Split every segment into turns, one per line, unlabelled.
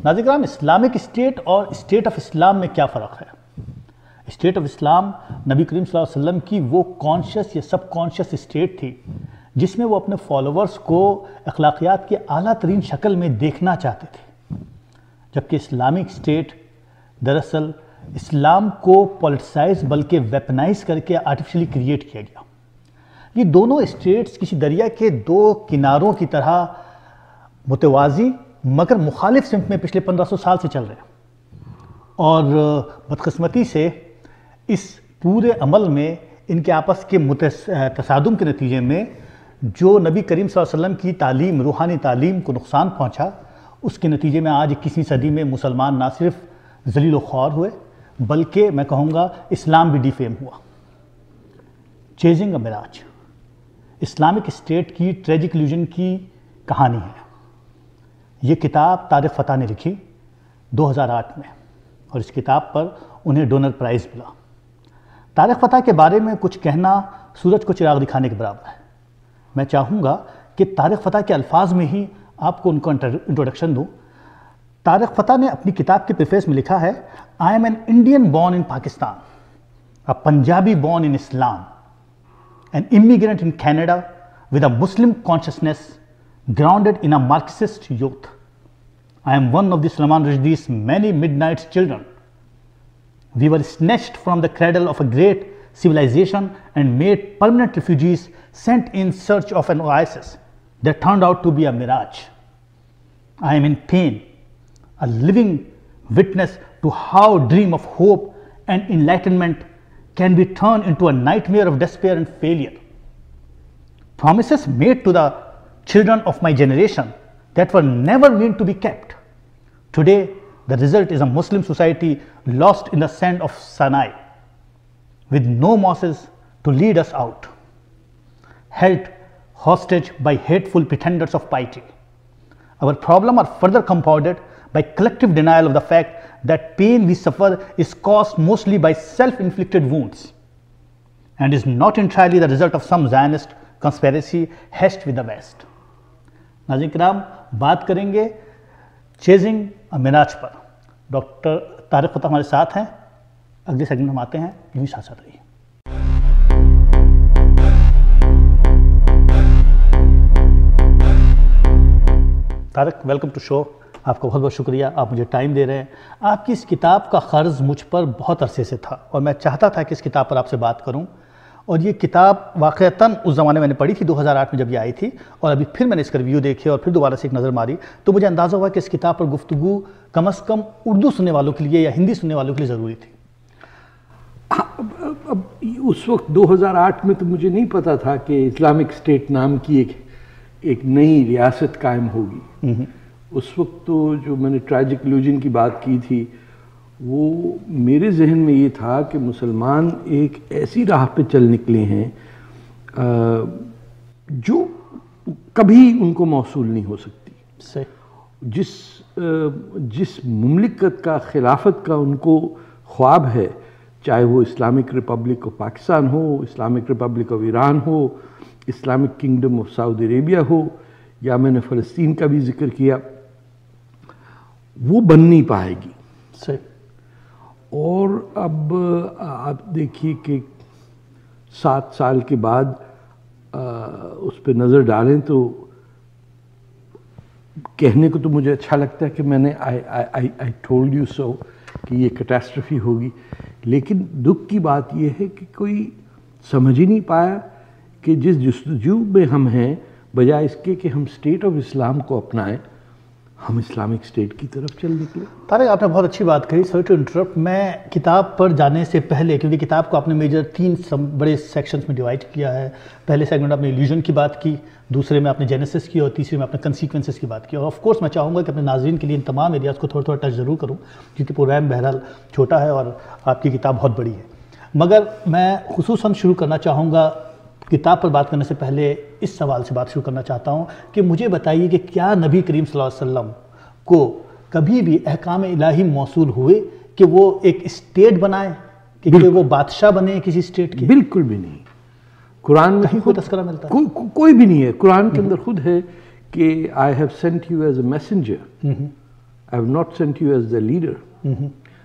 ناظرین کرام، Islamic state اور اسٹیٹ آف اسلام میں کیا فرق ہے؟ اسٹیٹ آف اسلام نبی کریم صلی اللہ علیہ وسلم کی وہ کانشیس یا سب کانشیس اسٹیٹ تھی جس میں وہ اپنے فالوورز کو اخلاقیات کی اعلیٰ ترین شکل میں دیکھنا چاہتے تھے، جبکہ اسلامک اسٹیٹ دراصل اسلام کو پولیٹیسائز بلکہ ویپنائز کر کے آرٹیفیشلی کریٹ کیا گیا۔ یہ دونوں اسٹیٹس کسی دریا کے دو کناروں کی طرح متوازی مگر مخالف سمت میں پچھلے 1500 سال سے چل رہے ہیں، اور بدقسمتی سے اس پورے عمل میں ان کے آپس کے تصادم کے نتیجے میں جو نبی کریم صلی اللہ علیہ وسلم کی تعلیم، روحانی تعلیم کو نقصان پہنچا، اس کے نتیجے میں آج 21ویں صدی میں مسلمان نہ صرف ذلیل و خوار ہوئے بلکہ میں کہوں گا اسلام بھی ڈیفیم ہوا۔ چیزنگ اے معراج اسلامک اسٹیٹ کی ٹریجک الوژن کی کہانی ہے۔ یہ کتاب طارق فتح نے لکھی 2008 میں، اور اس کتاب پر انہیں ڈونر پرائز ملا۔ طارق فتح کے بارے میں کچھ کہنا سورج کو چراغ دکھانے کے برابر ہے۔ میں چاہوں گا کہ طارق فتح کے الفاظ میں ہی آپ کو ان کو انٹروڈکشن دوں۔ طارق فتح نے اپنی کتاب کے پریفیس میں لکھا ہے، I am an Indian born in Pakistan, a Punjabi born in Islam, an immigrant in Canada with a Muslim consciousness grounded in a Marxist youth. I am one of the Salman Rushdie's many midnight children. We were snatched from the cradle of a great civilization and made permanent refugees sent in search of an oasis that turned out to be a mirage. I am in pain, a living witness to how dream of hope and enlightenment can be turned into a nightmare of despair and failure. Promises made to the children of my generation that were never meant to be kept. Today, the result is a Muslim society lost in the sand of Sinai, with no mosques to lead us out, held hostage by hateful pretenders of piety. Our problems are further compounded by collective denial of the fact that pain we suffer is caused mostly by self-inflicted wounds and is not entirely the result of some Zionist conspiracy hatched with the West. ناظرین کرام، بات کریں گے chasing اے معراج پر۔ Doctor Tariq فتح ہمارے ساتھ ہیں، اگلے segment ہم آتے ہیں، یوں ساتھ ساتھ رہیے۔ Tariq, welcome to show. آپ کا بہت بہت شکریہ، آپ مجھے ٹائم دے رہے ہیں۔ آپ کی اس کتاب کا قرض مجھ پر بہت عرصے سے تھا اور میں چاہتا تھا کہ اس کتاب پر آپ سے بات کروں، اور یہ کتاب واقعتاً اس زمانے میں نے پڑھی تھی 2008 میں جب یہ آئی تھی، اور ابھی پھر میں نے اس کا ریویو دیکھے اور پھر دوبارہ سے ایک نظر ماری تو مجھے اندازہ ہوا کہ اس کتاب پر گفتگو کم از کم اردو سننے والوں کے لیے یا ہندی سننے والوں کے لیے ضروری تھی۔
اب اس وقت 2008 میں تو مجھے نہیں پتا تھا کہ اسلامک اسٹیٹ نام کی ایک نئی ریاست قائم ہوگی۔ اس وقت تو جو میں نے ٹریجک الوژن کی بات کی تھی وہ میرے ذہن میں یہ تھا کہ مسلمان ایک ایسی راہ پہ چل نکلے ہیں جو کبھی ان کو موصول نہیں ہو سکتی۔ جس مملکت کا خلافت کا ان کو خواب ہے، چاہے وہ اسلامک ریپبلک آف پاکستان ہو، اسلامک ریپبلک آف ایران ہو، Islamic Kingdom of Saudi Arabia ہو، یا میں نے فلسطین کا بھی ذکر کیا، وہ بن نہیں پائے گی۔ اور اب آپ دیکھیے کہ 7 سال کے بعد اس پہ نظر ڈالیں تو کہنے کو تو مجھے اچھا لگتا ہے کہ میں نے I told you so کہ یہ کیٹاسٹرفی ہوگی، لیکن دکھ کی بات یہ ہے کہ کوئی سمجھ ہی نہیں پایا کہ جس جستجو میں ہم ہیں، بجائے اس کے کہ ہم اسٹیٹ آف اسلام کو اپنائیں، ہم اسلامک اسٹیٹ کی طرف چل نکلے۔
طارق، آپ نے بہت اچھی بات کہی، سوری ٹو انٹرپٹ۔ میں کتاب پر جانے سے پہلے، کیونکہ کتاب کو آپ نے میجر 3 بڑے سیکشنز میں ڈیوائڈ کیا ہے، پہلے سیگمنٹ آپ نے ایلیوژن کی بات کی، دوسرے میں آپ نے جینیسس کی، اور تیسرے میں آپ نے کنسیکوینسز کی بات کی، اور آف کورس میں چاہوں گا کہ اپنے ناظرین کے لیے ان تمام ایریاز کو تھوڑا ٹچ ضرور کروں، کیونکہ پروگرام بہرحال چھوٹا ہے اور آپ کی کتاب بہت بڑی ہے۔ مگر میں خصوصاً شروع کرنا چاہوں گا، کتاب پر بات کرنے سے پہلے اس سوال سے بات شروع کرنا چاہتا ہوں کہ مجھے بتائیے کہ کیا نبی کریم صلی اللہ علیہ وسلم کو کبھی بھی احکام الہی موصول ہوئے کہ وہ ایک اسٹیٹ بنائے، کہ وہ بادشاہ بنے کسی اسٹیٹ کے؟
بالکل بھی نہیں۔ قرآن میں
کوئی تذکرہ ملتا ہے؟
کوئی بھی نہیں ہے۔ قرآن کے اندر خود ہے کہ I have sent you as a messenger I have not sent you as the leader.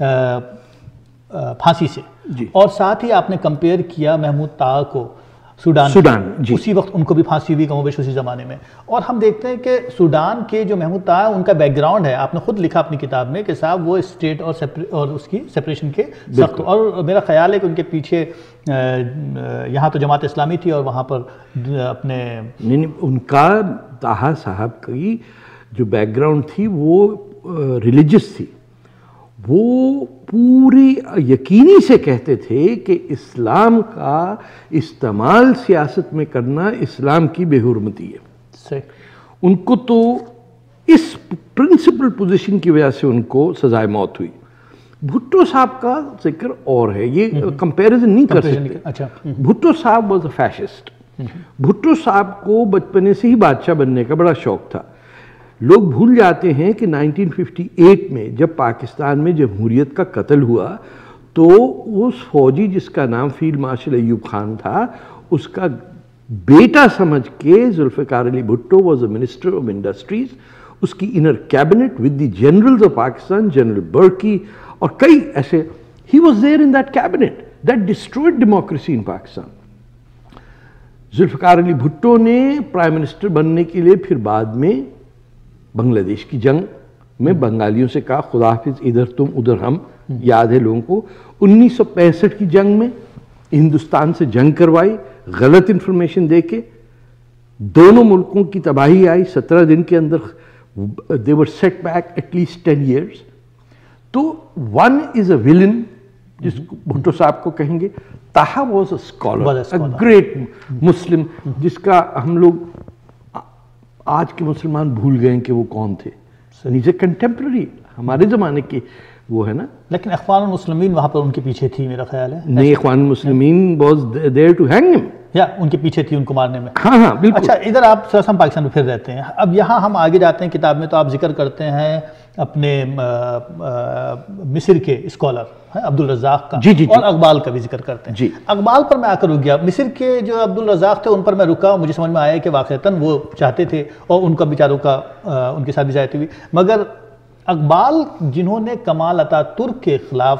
پھانسی سے، اور ساتھ ہی آپ نے کمپیئر کیا محمود طاہر کو سوڈان، اسی وقت ان کو بھی پھانسی ہوئی کم و بیش اسی زمانے میں، اور ہم دیکھتے ہیں کہ سوڈان کے جو محمود طاہر ان کا بیک گراؤنڈ ہے، آپ نے خود لکھا اپنی کتاب میں کہ صاحب وہ اسٹیٹ اور اس کی سپریشن کے سخت، اور میرا خیال ہے کہ ان کے پیچھے یہاں تو جماعت اسلامی تھی اور وہاں پر اپنے
ان کا طاہر صاحب کی جو بیک گراؤنڈ تھی وہ ریلیجس تھی، وہ پوری یقینی سے کہتے تھے کہ اسلام کا استعمال سیاست میں کرنا اسلام کی بے حرمتی ہے۔ ان کو تو اس پرنسپل پوزیشن کی وجہ سے ان کو سزائے موت ہوئی۔ بھٹو صاحب کا ذکر اور ہے، یہ کمپیریزن نہیں کر سکتے۔ بھٹو صاحب واز اے فیشسٹ۔ بھٹو صاحب کو بچپنے سے ہی بادشاہ بننے کا بڑا شوق تھا۔ لوگ بھول جاتے ہیں کہ 1958 میں جب پاکستان میں جمہوریت کا قتل ہوا تو اس فوجی جس کا نام فیلڈ مارشل ایوب خان تھا، اس کا بیٹا سمجھ کے Zulfiqar Ali Bhutto was a minister of industries, اس کی inner cabinet with the generals of Pakistan, general Burki اور کئی ایسے، he was there in that cabinet that destroyed democracy in Pakistan. Zulfiqar Ali Bhutto نے پرائم منسٹر بننے کے لیے پھر بعد میں بنگلہ دیش کی جنگ میں بنگالیوں سے کہا خدا حافظ ادھر تم ادھر ہم، یاد ہے لوگوں کو۔ 1965 کی جنگ میں ہندوستان سے جنگ کروائی غلط انفارمیشن دے کے، دونوں ملکوں کی تباہی آئی 17 دن کے اندر، they were set back at least 10 years۔ تو one is a villain جس کو بھٹو صاحب کو کہیں گے، Tahir was a scholar, a great مسلم، جس کا ہم لوگ آج کے مسلمان بھول گئے کہ وہ کون تھے۔ نیچے کنٹمپرری ہمارے زمانے کے وہ ہے نا، لیکن
اخوان المسلمین وہاں پر ان کے پیچھے تھی میرا خیال ہے۔
نہیں، اخوان المسلمین was there to hang him،
یا ان کے پیچھے تھی ان کو مارنے میں۔
ہاں ہاں بالکل۔
اچھا، ادھر آپ ہم پاکستان میں پھر رہتے ہیں، اب یہاں ہم آگے جاتے ہیں، کتاب میں تو آپ ذکر کرتے ہیں اپنے مصر کے اسکالر عبدالرزاق کا، اور اقبال کا بھی ذکر کرتے ہیں۔ اقبال پر میں آ کر رک گیا، مصر کے جو عبدالرزاق تھے ان پر میں رکا، مجھے سمجھ میں آیا کہ واقعتاً وہ چاہتے تھے، اور ان کا بیچاروں کا ان کے ساتھ بھی زیادتی ہوئی، مگر اقبال جنہوں نے کمال اتا ترک کے خلاف،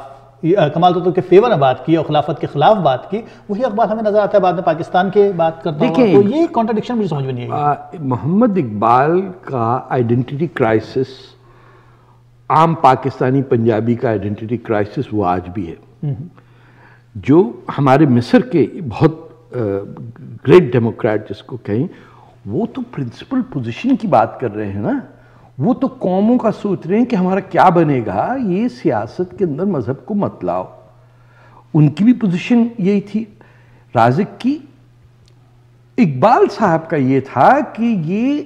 کمال اتا ترک کے فیور میں بات کی اور خلافت کے خلاف بات کی، وہی اقبال ہمیں نظر آتا ہے بعد میں پاکستان کے بات کرتا ہوں، تو یہ کانٹرڈکشن مجھے سمجھ میں نہیں آئی۔
محمد اقبال کا آئیڈینٹی کرائسس، عام پاکستانی پنجابی کا آئیڈینٹی کرائسس وہ آج بھی ہے۔ جو ہمارے مصر کے بہت گریٹ ڈیموکریٹ جس کو کہیں، وہ تو پرنسپل پوزیشن کی بات کر رہے ہیں نا، وہ تو قوموں کا سوچ رہے ہیں کہ ہمارا کیا بنے گا، یہ سیاست کے اندر مذہب کو مت لاؤ۔ ان کی بھی پوزیشن یہی تھی۔ رازق کی، اقبال صاحب کا یہ تھا کہ یہ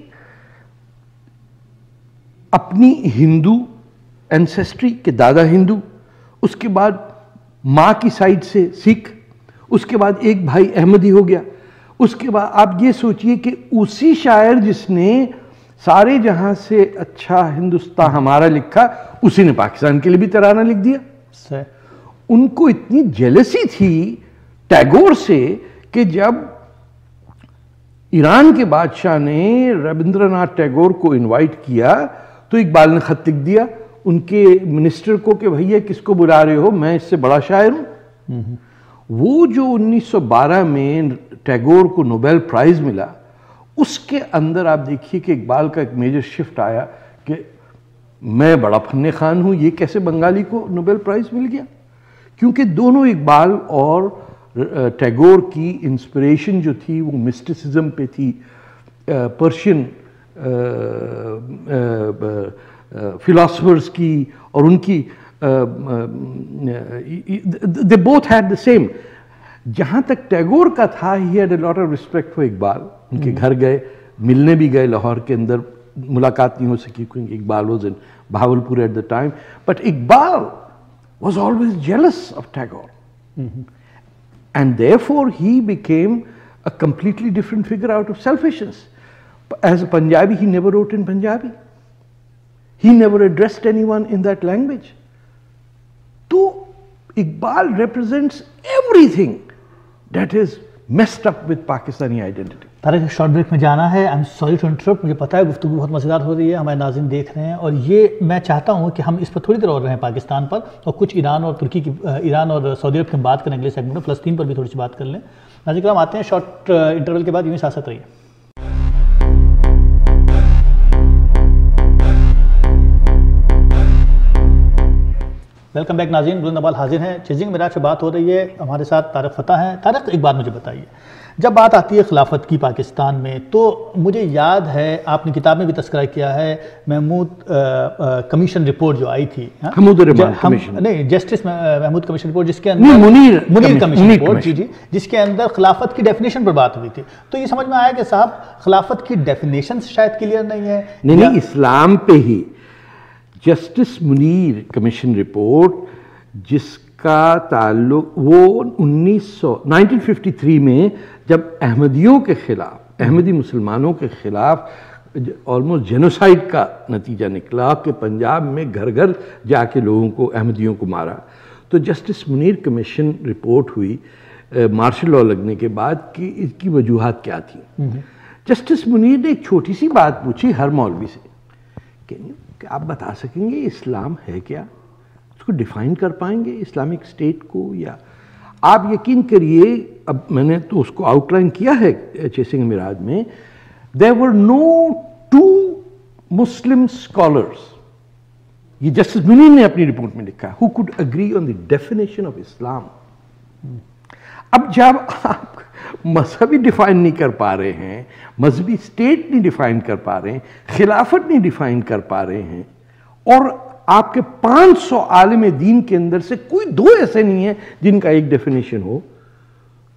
اپنی ہندو اینسیسٹری کے دادا ہندو، اس کے بعد ماں کی سائڈ سے سکھ، اس کے بعد ایک بھائی احمدی ہو گیا، اس کے بعد آپ یہ سوچئے کہ اسی شاعر جس نے سارے جہاں سے اچھا ہندوستان ہمارا لکھا، اسی نے پاکستان کے لیے بھی ترانہ لکھ دیا۔ ان کو اتنی جیلسی تھی ٹیگور سے کہ جب ایران کے بادشاہ نے ربندر ناتھ ٹیگور کو انوائٹ کیا تو اقبال نے خط لکھ دیا ان کے منسٹر کو کہ بھئیے کس کو بلا رہے ہو، میں اس سے بڑا شاعر ہوں۔ وہ جو 1912 میں ٹیگور کو نوبیل پرائز ملا، اس کے اندر آپ دیکھیے کہ اقبال کا ایک میجر شفٹ آیا کہ میں بڑا فن خوان ہوں، یہ کیسے بنگالی کو نوبیل پرائز مل گیا؟ کیونکہ دونوں اقبال اور ٹیگور کی انسپریشن جو تھی وہ مسٹسزم پہ تھی، پرشین فلاسفرز کی، اور ان کی they both had the same۔ جہاں تک ٹیگور کا تھا he had a lot of respect for Iqbal, ان کے گھر گئے، ملنے بھی گئے، لاہور کے اندر ملاقات نہیں ہو سکی کیونکہ Iqbal was in Bahawalpur at the time، but Iqbal was always jealous of Tagore، and therefore he became a completely different figure out of selfishness۔ As a Punjabi, he never wrote in Punjabi، he never addressed anyone in that language۔ تو Iqbal represents everything that is messed up with Pakistani identity.
Tariq short break میں جانا ہے. I'm sorry to interrupt. مجھے پتا ہے گفتگو بہت مزیدار ہو رہی ہے, ہمارے ناظرین دیکھ رہے ہیں, اور یہ میں چاہتا ہوں کہ ہم اس پر تھوڑی دیر اور رہیں پاکستان پر, اور کچھ ایران اور ترکی کی, ایران اور سعودی عرب کی ہم بات کریں اگلے سیگمنٹ میں, فلسطین پر بھی تھوڑی سی بات کر لیں. ناظرین کرام آتے ہیں شارٹ انٹرول کے بعد, یوں ہی ساتھ رہیے. ویلکم بیک ناظرین, بلند نوال حاضر ہیں. چیزنگ معراج سے بات ہو رہی ہے, ہمارے ساتھ طارق فتح ہیں. طارق ایک بات مجھے بتائیے, جب بات آتی ہے خلافت کی پاکستان میں, تو مجھے یاد ہے آپ نے کتاب میں بھی تذکرہ کیا ہے محمود کمیشن رپورٹ جو آئی تھی,
حمود الرحمان کمیشن,
نہیں جسٹس محمود کمیشن رپورٹ, جس کے اندر منیر کمیشن رپورٹ, جی جس کے اندر خلافت کی ڈیفینیشن پر بات ہوئی تھی. تو یہ سمجھ میں آیا کہ صاحب خلافت کی ڈیفینیشن شاید کلیئر نہیں ہے.
نہیں, اسلام پہ ہی جسٹس منیر کمیشن رپورٹ جس کا تعلق وہ 1953 میں جب احمدیوں کے خلاف, احمدی مسلمانوں کے خلاف آلموسٹ جینوسائیڈ کا نتیجہ نکلا کہ پنجاب میں گھر گھر جا کے لوگوں کو, احمدیوں کو مارا, تو جسٹس منیر کمیشن رپورٹ ہوئی مارشل لاء لگنے کے بعد کہ اس کی وجوہات کیا تھیں. جسٹس منیر نے ایک چھوٹی سی بات پوچھی ہر مولوی سے کہ آپ بتا سکیں گے اسلام ہے کیا, اس کو ڈیفائن کر پائیں گے اسلامک اسٹیٹ کو, یا آپ یقین کریے, اب میں نے تو اس کو آؤٹ لائن کیا ہے چیسنگ معراج میں, there were no two Muslim scholars, یہ جسٹس منیر نے اپنی رپورٹ میں لکھا, who could agree on the definition of Islam. اب جب آپ مذہبی ڈیفائن نہیں کر پا رہے ہیں, مذہبی اسٹیٹ نہیں ڈیفائن کر پا رہے ہیں, خلافت نہیں ڈیفائن کر پا رہے ہیں, اور آپ کے 500 عالم دین کے اندر سے کوئی 2 ایسے نہیں ہیں جن کا ایک ڈیفینیشن ہو,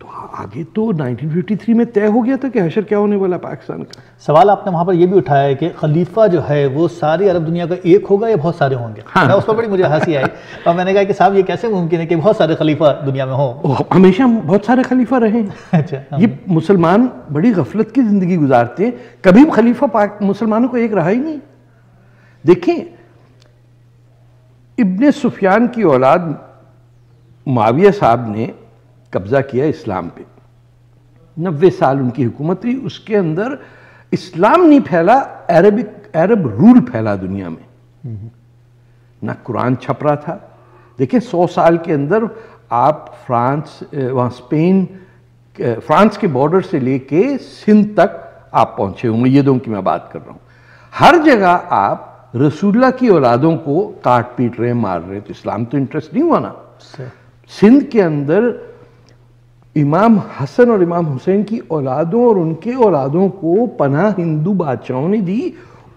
تو آگے تو 1953 میں طے ہو گیا تھا کہ حشر کیا ہونے والا پاکستان کا.
سوال آپ نے وہاں پر یہ بھی اٹھایا ہے کہ خلیفہ جو ہے وہ ساری عرب دنیا کا ایک ہوگا یا بہت سارے ہوں گے. میں اس پر بڑی مجھے ہنسی آئی, اور میں نے کہا کہ صاحب یہ کیسے ممکن ہے کہ بہت سارے خلیفہ دنیا میں ہوں.
ہمیشہ بہت سارے خلیفہ رہے ہیں.
اچھا,
یہ مسلمان بڑی غفلت کی زندگی گزارتے ہیں, کبھی خلیفہ مسلمانوں کو ایک رہا ہی نہیں. دیکھیں, ابن سفیان کی اولاد معاویہ صاحب نے قبضہ کیا اسلام پہ, 90 سال ان کی حکومت رہی, اس کے اندر اسلام نہیں پھیلا, عرب رول پھیلا دنیا میں, نہ قرآن چھپ رہا تھا. دیکھیں 100 سال کے اندر آپ فرانس, وہاں اسپین, فرانس کے بارڈر سے لے کے سندھ تک آپ پہنچے, امیدوں کی میں بات کر رہا ہوں, ہر جگہ آپ رسول اللہ کی اولادوں کو کاٹ پیٹ رہے ہیں, مار رہے ہیں, تو اسلام تو انٹرسٹ نہیں ہوا نا. سندھ کے اندر امام حسن اور امام حسین کی اولادوں اور ان کے اولادوں کو پناہ ہندو بادشاہوں نے دی,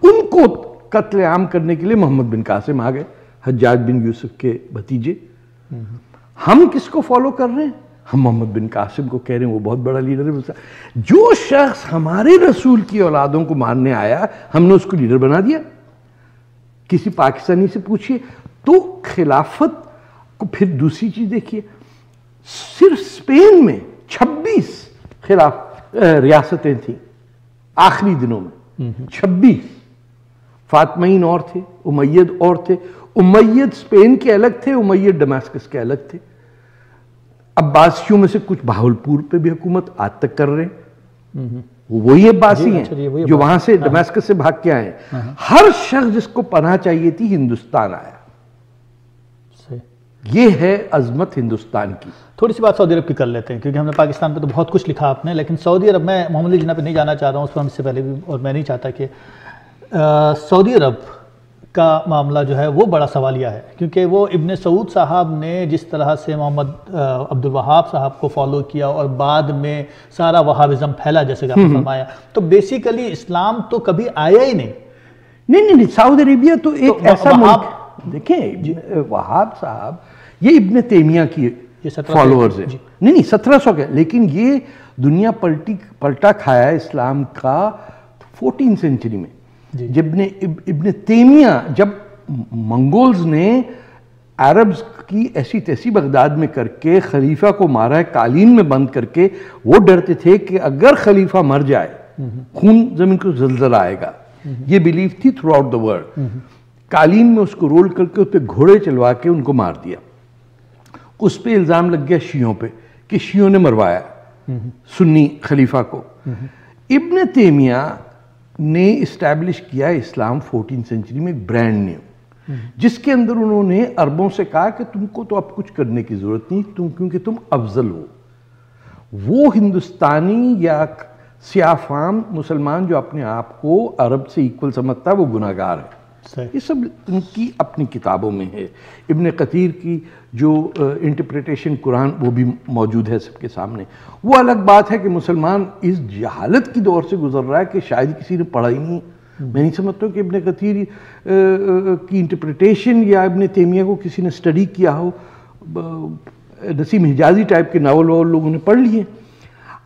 ان کو قتل عام کرنے کے لیے محمد بن قاسم آ گئے, حجاج بن یوسف کے بھتیجے. ہم کس کو فالو کر رہے ہیں؟ ہم محمد بن قاسم کو کہہ رہے ہیں وہ بہت بڑا لیڈر ہے. جو شخص ہمارے رسول کی اولادوں کو مارنے آیا, ہم نے اس کو لیڈر بنا دیا. کسی پاکستانی سے پوچھئے. تو خلافت کو پھر دوسری چیز دیکھیے, صرف اسپین میں 26 ریاستیں تھیں آخری دنوں میں, 26. فاطمین اور تھے, امید اور تھے. امید اسپین کے الگ تھے, امید ڈماسکس کے الگ تھے. عباسیوں میں سے کچھ بہاولپور پہ بھی حکومت آج تک کر رہے ہیں, وہی عباسی ہیں جو وہاں سے ڈماسکس سے بھاگ کے آئے ہیں. ہر شخص جس کو پناہ چاہیے تھی ہندوستان آیا. یہ ہے عظمت ہندوستان کی.
تھوڑی سی بات سعودی عرب کی کر لیتے ہیں, کیونکہ ہم نے پاکستان پہ تو بہت کچھ لکھا آپ نے, لیکن سعودی عرب میں محمد علی جناح پہ نہیں جانا چاہ رہا ہوں, اس پر ہم اس سے پہلے بھی, اور میں نہیں چاہتا کہ سعودی عرب کا معاملہ جو ہے وہ بڑا سوالیہ ہے, کیونکہ وہ ابن سعود صاحب نے جس طرح سے محمد عبد الوہاب صاحب کو فالو کیا اور بعد میں سارا وہابزم پھیلا جیسے کہ آپ نے فرمایا, تو بیسیکلی اسلام تو کبھی آیا ہی نہیں.
نہیں, سعودی عربیہ تو ایک ایسا ملک, دیکھیں وہاب صاحب یہ ابن تیمیہ کی فالوورز ہیں. نہیں 1700 کے, لیکن یہ دنیا پلٹا کھایا ہے اسلام کا 14 سینچری میں. جب ابن تیمیہ, جب منگولز نے عربز کی ایسی تیسی بغداد میں کر کے خلیفہ کو مارا ہے, قالین میں بند کر کے, وہ ڈرتے تھے کہ اگر خلیفہ مر جائے خون زمین کو زلزلہ آئے گا. یہ بیلیف تھی تھرو آؤٹ دا ورلڈ. قالین میں اس کو رول کر کے اس پہ گھوڑے چلوا کے ان کو مار دیا. اس پہ الزام لگ گیا شیعوں پہ کہ شیعوں نے مروایا. سنی خلیفہ کو. ابن تیمیہ نے اسٹیبلش کیا اسلام 14 سینچری میں ایک برانڈ نیو، جس کے اندر انہوں نے عربوں سے کہا کہ تم کو تو اب کچھ کرنے کی ضرورت نہیں، کیونکہ تم افضل ہو. وہ ہندوستانی یا سیاہ فام مسلمان جو اپنے آپ کو عرب سے ایکول سمجھتا ہے وہ گناہ گار ہے. یہ سب ان کی اپنی کتابوں میں ہے. ابن کثیر کی جو انٹرپریٹیشن قرآن وہ بھی موجود ہے سب کے سامنے. وہ الگ بات ہے کہ مسلمان اس جہالت کی دور سے گزر رہا ہے کہ شاید کسی نے پڑھا ہی نہیں. میں نہیں سمجھتا ہوں کہ ابن کثیر کی انٹرپریٹیشن یا ابن تیمیہ کو کسی نے اسٹڈی کیا ہو. نسیم حجازی ٹائپ کے ناول واول لوگوں نے پڑھ لیے.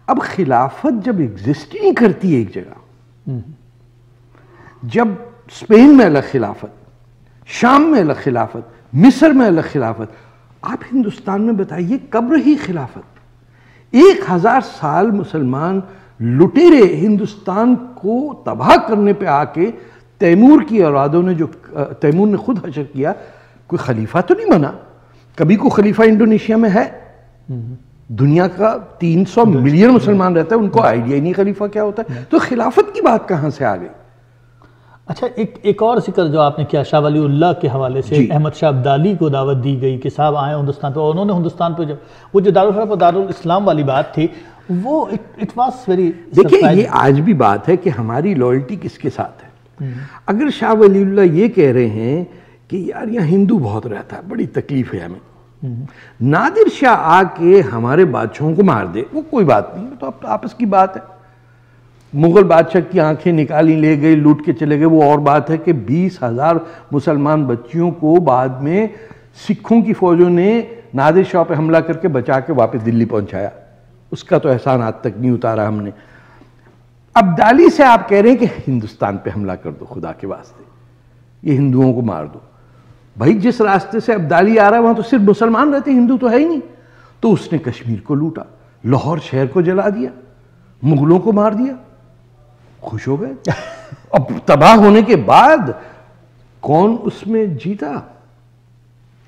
اب خلافت جب ایگزسٹ نہیں کرتی ہے ایک جگہ، جب اسپین میں الگ خلافت، شام میں الگ خلافت، مصر میں الگ خلافت، آپ ہندوستان میں بتائیے کب رہی خلافت؟ 1000 سال مسلمان لٹیرے ہندوستان کو تباہ کرنے پہ آ کے تیمور کی اولادوں نے جو تیمور نے خود حشر کیا، کوئی خلیفہ تو نہیں بنا. کبھی کوئی خلیفہ انڈونیشیا میں ہے؟ دنیا کا 300 ملین مسلمان رہتا ہے، ان کو آئیڈیا ہی نہیں خلیفہ کیا ہوتا ہے. تو خلافت کی بات کہاں سے آ گئی؟
اچھا، ایک اور ذکر جو آپ نے کیا شاہ ولی اللہ کے حوالے سے، احمد شاہ ابدالی کو دعوت دی گئی کہ صاحب آئیں ہندوستان پہ، اور انہوں نے ہندوستان پہ وہ جو دارالحرب اور دارالاسلام والی بات تھی وہ اٹ واز ویری.
دیکھیں یہ آج بھی بات ہے کہ ہماری لائلٹی کس کے ساتھ ہے. اگر شاہ ولی اللہ یہ کہہ رہے ہیں کہ یار یہاں ہندو بہت رہتا ہے، بڑی تکلیف ہے ہمیں، نادر شاہ آ کے ہمارے بادشاہوں کو مار دے، وہ کوئی بات نہیں، تو اب آپس کی بات ہے. مغل بادشاہ کی آنکھیں نکالی لے گئے، لوٹ کے چلے گئے، وہ اور بات ہے کہ 20,000 مسلمان بچیوں کو بعد میں سکھوں کی فوجوں نے نادر شاہ پہ حملہ کر کے بچا کے واپس دلی پہنچایا. اس کا تو احسان آج تک نہیں اتارا ہم نے. ابدالی سے آپ کہہ رہے ہیں کہ ہندوستان پہ حملہ کر دو، خدا کے واسطے یہ ہندوؤں کو مار دو. بھائی جس راستے سے ابدالی آ رہا ہے وہاں تو صرف مسلمان رہتے، ہندو تو ہے ہی نہیں. تو اس نے کشمیر کو لوٹا، لاہور شہر کو جلا دیا، مغلوں کو مار دیا، خوش ہو گئے. اب تباہ ہونے کے بعد کون اس میں جیتا؟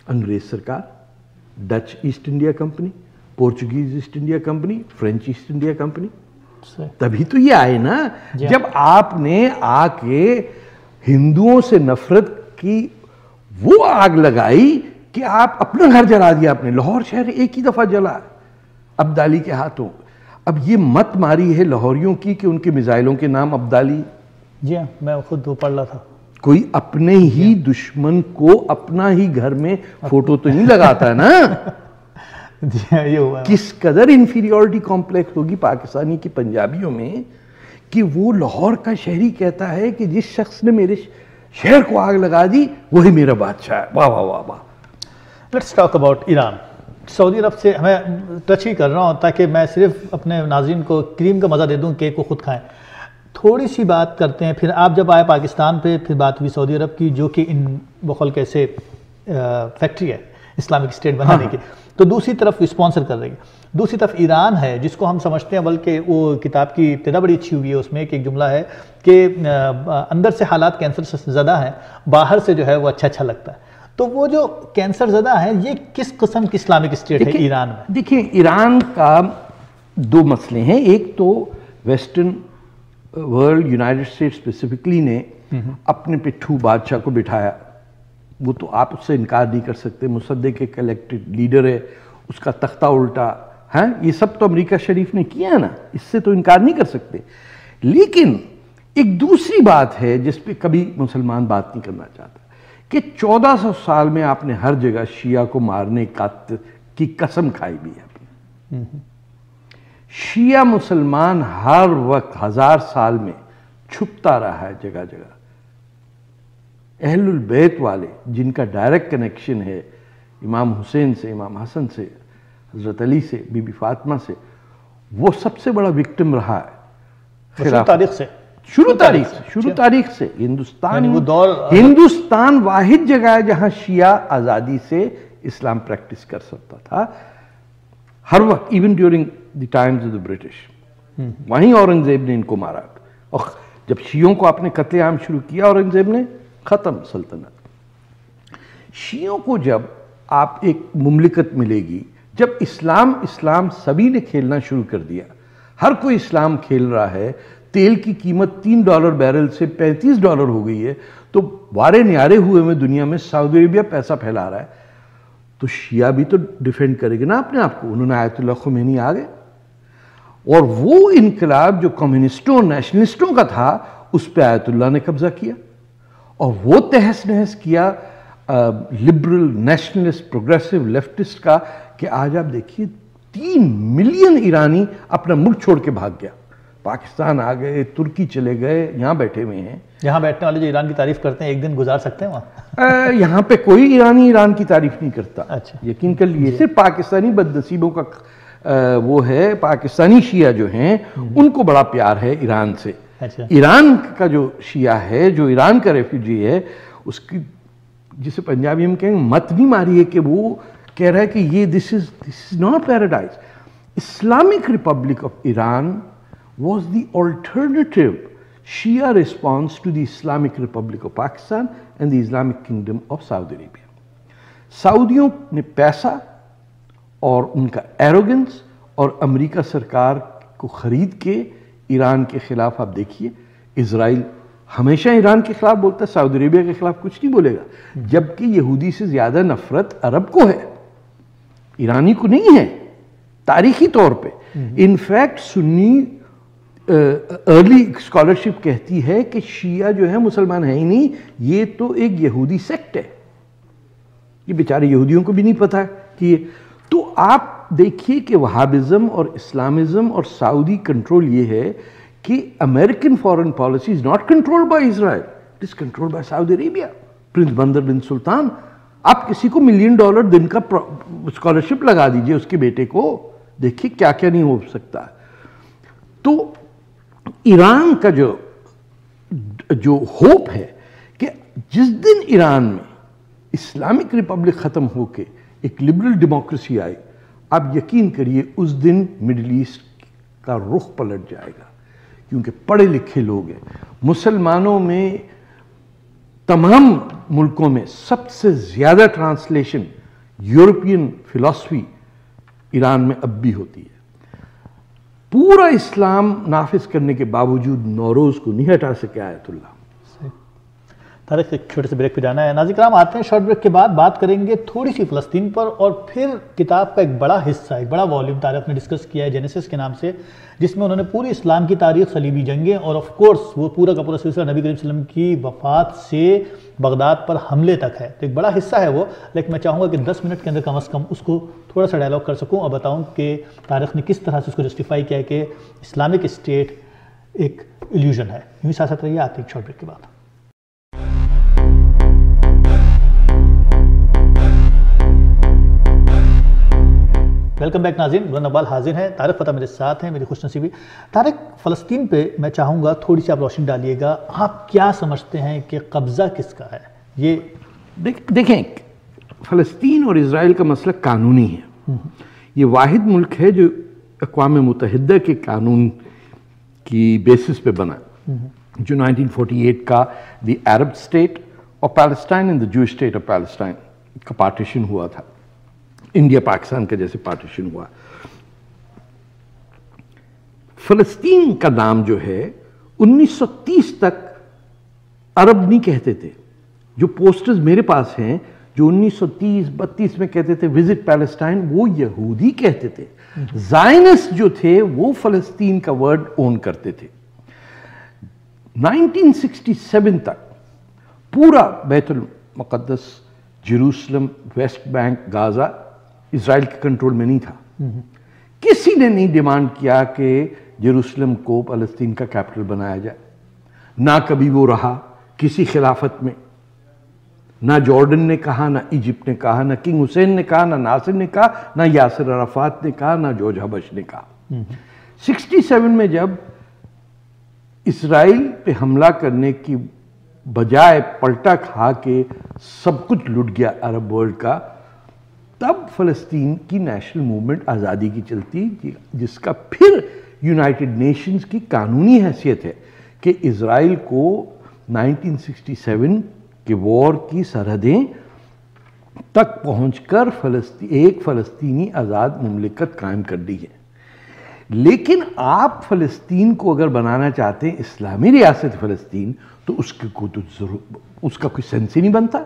انگریز سرکار، Dutch East India company, Portuguese East India company, French East India company. تبھی تو یہ آئے نا. جب آپ نے آ کے ہندوؤں سے نفرت کی وہ آگ لگائی کہ آپ اپنا گھر جلا دیا آپ نے. لاہور شہر ایک ہی دفعہ جلا ابدالی کے ہاتھوں. اب یہ مت ماری ہے لاہوریوں کی کہ ان کے میزائلوں کے نام ابدالی.
جی ہاں، میں خود وہ پڑھ رہا تھا.
کوئی اپنے ہی دشمن کو اپنا ہی گھر میں فوٹو تو نہیں لگاتا ہے نا.
جی ہاں، یہ ہوا.
کس قدر انفیریورٹی کمپلیکس ہوگی پاکستانی کی پنجابیوں میں کہ وہ لاہور کا شہری کہتا ہے کہ جس شخص نے میرے شہر کو آگ لگا دی وہی میرا بادشاہ ہے. واہ واہ واہ واہ.
Let's talk about Iran. Saudi عرب سے میں ٹچ ہی کر رہا ہوں تاکہ میں صرف اپنے ناظرین کو کریم کا مزہ دے دوں، کیک کو خود کھائیں. تھوڑی سی بات کرتے ہیں، پھر آپ جب آئے پاکستان پہ پھر بات ہوئی سعودی عرب کی، جو کہ ان بخل کیسے فیکٹری ہے اسلامک اسٹیٹ بنانے کی، تو دوسری طرف اسپانسر کر رہی ہے. دوسری طرف ایران ہے جس کو ہم سمجھتے ہیں، بلکہ وہ کتاب کی ابتدا بڑی اچھی ہوئی ہے، اس میں ایک جملہ ہے کہ اندر سے حالات کینسر سے زدہ ہیں، باہر سے جو ہے وہ اچھا لگتا ہے. تو وہ جو کینسر زدہ ہے یہ کس قسم کی اسلامک اسٹیٹ ہے ایران میں؟
دیکھیں ایران کا دو مسئلے ہیں. ایک تو western world, United state specifically نے اپنے پٹھو بادشاہ کو بٹھایا. وہ تو آپ اس سے انکار نہیں کر سکتے. مصدق ایک الیکٹڈ لیڈر ہے، اس کا تختہ الٹا ہے. یہ سب تو امریکہ شریف نے کیا ہے نا، اس سے تو انکار نہیں کر سکتے. لیکن ایک دوسری بات ہے جس پہ کبھی مسلمان بات نہیں کرنا چاہتا کہ 1400 سال میں آپ نے ہر جگہ شیعہ کو مارنے کی قسم کھائی بھی ہے. شیعہ مسلمان ہر وقت 1000 سال میں چھپتا رہا ہے جگہ جگہ. اہل البیت والے جن کا ڈائریکٹ کنیکشن ہے امام حسین سے، امام حسن سے، حضرت علی سے، بی بی فاطمہ سے، وہ سب سے بڑا وکٹم رہا ہے شروع تاریخ سے. ہندوستان واحد جگہ ہے جہاں شیعہ آزادی سے اسلام پریکٹس کر سکتا تھا ہر وقت، even during the Times of the British. وہیں اورنگزیب نے ان کو مارا، اور جب شیعوں کو آپ نے قتل عام شروع کیا اورنگزیب نے ختم سلطنت. شیعوں کو جب آپ ایک مملکت ملے گی جب اسلام سبھی نے کھیلنا شروع کر دیا، ہر کوئی اسلام کھیل رہا ہے، تیل کی قیمت $3 بیرل سے $35 ہو گئی ہے، تو وارے نیارے ہوئے میں دنیا میں سعودی عربیہ پیسہ پھیلا رہا ہے، تو شیعہ بھی تو ڈیفینڈ کرے گے نا اپنے آپ کو۔ انہوں نے آیت اللہ خمینی آ گئے، اور وہ انقلاب جو کمیونسٹوں اور نیشنلسٹوں کا تھا اس پہ آیت اللہ نے قبضہ کیا، اور وہ تہس نہس کیا لبرل نیشنلسٹ پروگریسو لیفٹسٹ کا، کہ آج آپ دیکھیے 3 ملین ایرانی اپنا ملک چھوڑ کے بھاگ گیا، پاکستان آ گئے، ترکی چلے گئے، یہاں بیٹھے ہوئے ہیں۔
یہاں بیٹھنے والے جو ایران کی تعریف کرتے ہیں ایک دن گزار سکتے ہیں وہاں؟
یہاں پہ کوئی ایرانی ایران کی تعریف نہیں کرتا،
اچھا،
یقین کر لیے، صرف پاکستانی بد نصیبوں کا وہ ہے، پاکستانی شیعہ جو ہیں ان کو بڑا پیار ہے ایران سے۔ ایران کا جو شیعہ ہے، جو ایران کا ریفیوجی ہے، اس کی جسے پنجابی میں کہیں مت نہیں ماری ہے کہ وہ کہہ رہا ہے کہ یہ this is not paradise. Islamic Republic of Iran was the alternative Shia response to the Islamic Republic of Pakistan and the Islamic Kingdom of Saudi Arabia. سعودیوں نے پیسہ اور ان کا ایروگنس اور امریکہ سرکار کو خرید کے ایران کے خلاف، آپ دیکھیے اسرائیل ہمیشہ ایران کے خلاف بولتا ہے، سعودی عربیہ کے خلاف کچھ نہیں بولے گا، جبکہ یہودی سے زیادہ نفرت عرب کو ہے، ایرانی کو نہیں ہے تاریخی طور پہ۔ انفیکٹ سنی ارلی اسکالرشپ کہتی ہے کہ شیعہ جو ہے مسلمان ہے ہی نہیں، یہ تو ایک یہودی سیکٹ ہے، یہ بیچارے یہودیوں کو بھی نہیں پتا کہ یہ۔ تو آپ دیکھیے کہ وہابزم اور اسلامزم اور سعودی کنٹرول یہ ہے کہ American foreign policy is not controlled by Israel, it is controlled by Saudi Arabia. Prince بندر بن سلطان، آپ کسی کو $1 ملین دن کا اسکالرشپ لگا دیجئے اس کے بیٹے کو، دیکھیے کیا کیا نہیں ہو سکتا۔ تو ایران کا جو ہوپ ہے کہ جس دن ایران میں اسلامک ریپبلک ختم ہو کے ایک لبرل ڈیموکریسی آئی، آپ یقین کریے اس دن مڈل ایسٹ کا رخ پلٹ جائے گا، کیونکہ پڑھے لکھے لوگ ہیں۔ مسلمانوں میں تمام ملکوں میں سب سے زیادہ ٹرانسلیشن یورپین فلسفی ایران میں اب بھی ہوتی ہے۔ پورا اسلام نافذ کرنے کے باوجود نوروز کو نہیں ہٹا سکے آیت اللہ۔
طارق ایک چھوٹے سے بریک پہ جانا ہے، ناظرین کرام آتے ہیں شارٹ بریک کے بعد، بات کریں گے تھوڑی سی فلسطین پر، اور پھر کتاب کا ایک بڑا حصہ، ایک بڑا والیوم طارق نے ڈسکس کیا ہے جینیسس کے نام سے، جس میں انہوں نے پوری اسلام کی تاریخ، صلیبی جنگیں، اور آف کورس وہ پورا کا پورا سلسلہ نبی کریم صلی اللہ علیہ وسلم کی وفات سے بغداد پر حملے تک ہے، تو ایک بڑا حصہ ہے وہ، لیکن میں چاہوں گا کہ 10 منٹ کے اندر کم از کم اس کو تھوڑا سا ڈائلاگ کر سکوں اور بتاؤں کہ طارق نے کس طرح سے اس کو جسٹیفائی کیا ہے کہ اسلامک اسٹیٹ ایک ایلیوژن ہے۔ یوں ساتھ ساتھ رہیے، آتے ہیں شارٹ بریک کے بعد۔ ویلکم بیک ناظرین، غلام اقبال حاضر ہیں، طارق فتح میرے ساتھ ہیں، میری خوش نصیبی۔ طارق، فلسطین پہ میں چاہوں گا تھوڑی سی آپ روشنی ڈالیے گا، آپ کیا سمجھتے ہیں کہ قبضہ کس کا ہے؟ یہ
دیکھیں، فلسطین اور اسرائیل کا مسئلہ قانونی ہے، یہ واحد ملک ہے جو اقوام متحدہ کے قانون کی بیسس پہ بنا، جو 1948 کا the Arab state of Palestine and the Jewish state of Palestine کا پارٹیشن ہوا تھا، انڈیا پاکستان کا جیسے پارٹیشن ہوا۔ فلسطین کا نام جو ہے 1930 تک عرب نہیں کہتے تھے، جو پوسٹرز میرے پاس ہیں جو 1930-32 میں کہتے تھے وزٹ پیلسٹائن، وہ یہودی کہتے تھے۔ زائنسٹ جو تھے وہ فلسطین کا ورڈ اون کرتے تھے۔ 1967 تک پورا بیت المقدس، جیروسلم، ویسٹ بینک، غازہ اسرائیل کے کنٹرول میں نہیں تھا۔ کسی نے نہیں ڈیمانڈ کیا کہ جیروسلم کو فلسطین کا کیپٹل بنایا جائے، نہ کبھی وہ رہا کسی خلافت میں، نہ جارڈن نے کہا، نہ ایجپٹ نے کہا، نہ کنگ حسین نے کہا، نہ ناصر نے کہا، نہ یاسر عرفات نے کہا، نہ جورج حبش نے کہا۔ 67 میں جب اسرائیل پہ حملہ کرنے کی بجائے پلٹا کھا کے سب کچھ لٹ گیا عرب ورلڈ کا، تب فلسطین کی نیشنل موومنٹ آزادی کی چلتی، جس کا پھر یونائٹڈ نیشنز کی قانونی حیثیت ہے کہ اسرائیل کو 1967 کے وار کی سرحدیں تک پہنچ کر ایک فلسطینی آزاد مملکت قائم کر دی ہے. لیکن آپ فلسطین کو اگر بنانا چاہتے ہیں اسلامی ریاست فلسطین تو اس کا کوئی سینس ہی نہیں بنتا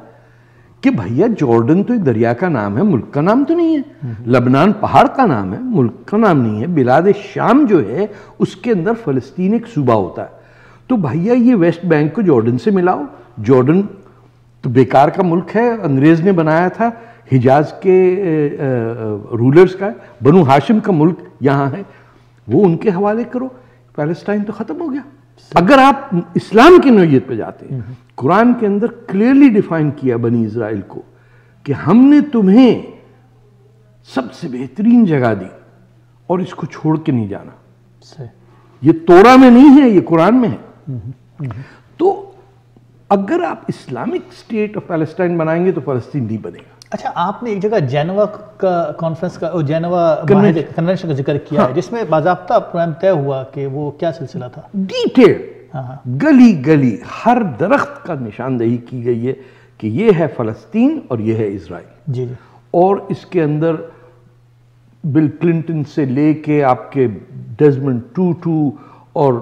کہ بھیا جارڈن تو ایک دریا کا نام ہے، ملک کا نام تو نہیں ہے. لبنان پہاڑ کا نام ہے، ملک کا نام نہیں ہے. بلاد شام جو ہے اس کے اندر فلسطین ایک صوبہ ہوتا ہے. تو بھیا یہ ویسٹ بینک کو جارڈن سے ملاؤ. جارڈن تو بیکار کا ملک ہے، انگریز نے بنایا تھا، حجاز کے رولرز کا ہے، بنو ہاشم کا ملک یہاں ہے، وہ ان کے حوالے کرو. پیلسٹائن تو ختم ہو گیا. اگر آپ اسلام کی نوعیت پہ جاتے ہیں، قرآن کے اندر کلیئرلی ڈیفائن کیا بنی اسرائیل کو کہ ہم نے تمہیں سب سے بہترین جگہ دی اور اس کو چھوڑ کے نہیں جانا. یہ تورا میں نہیں ہے، یہ قرآن میں ہے. تو اگر آپ اسلامک اسٹیٹ آف پیلسٹائن بنائیں گے تو فلسطین نہیں بنے گا.
اچھا، آپ نے ایک جگہ جینوا کا کانفرنس کا جینوا کنونشن کا ذکر کیا ہے جس میں باضابطہ پروگرام طے ہوا کہ وہ کیا سلسلہ تھا؟
ڈیٹیل گلی گلی ہر درخت کا نشاندہی کی گئی ہے کہ یہ ہے فلسطین اور یہ ہے اسرائیل.
جی جی.
اور اس کے اندر بل کلنٹن سے لے کے آپ کے ڈیزمنڈ ٹوٹو اور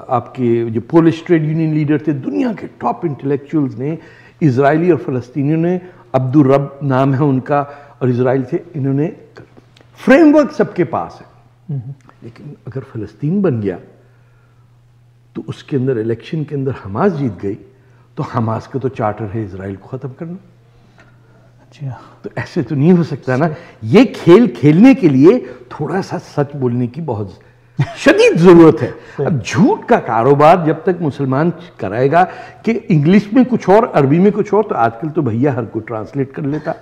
آپ کے جو پولش ٹریڈ یونین لیڈر تھے، دنیا کے ٹاپ انٹلیکچوئلز نے، اسرائیلی اور فلسطینیوں نے، عبد الرب نام ہے ان کا اور اسرائیل سے، انہوں نے فریم ورک سب کے پاس ہے. لیکن اگر فلسطین بن گیا تو اس کے اندر الیکشن کے اندر حماس جیت گئی تو حماس کا تو چارٹر ہے اسرائیل کو ختم کرنا. تو ایسے تو نہیں ہو سکتا نا. یہ کھیل کھیلنے کے لیے تھوڑا سا سچ بولنے کی بہت شدید ضرورت ہے. اب جھوٹ کا کاروبار جب تک مسلمان کرائے گا کہ انگلش میں کچھ اور عربی میں کچھ اور، تو آج کل تو بھیا ہر کوئی ٹرانسلیٹ کر لیتا.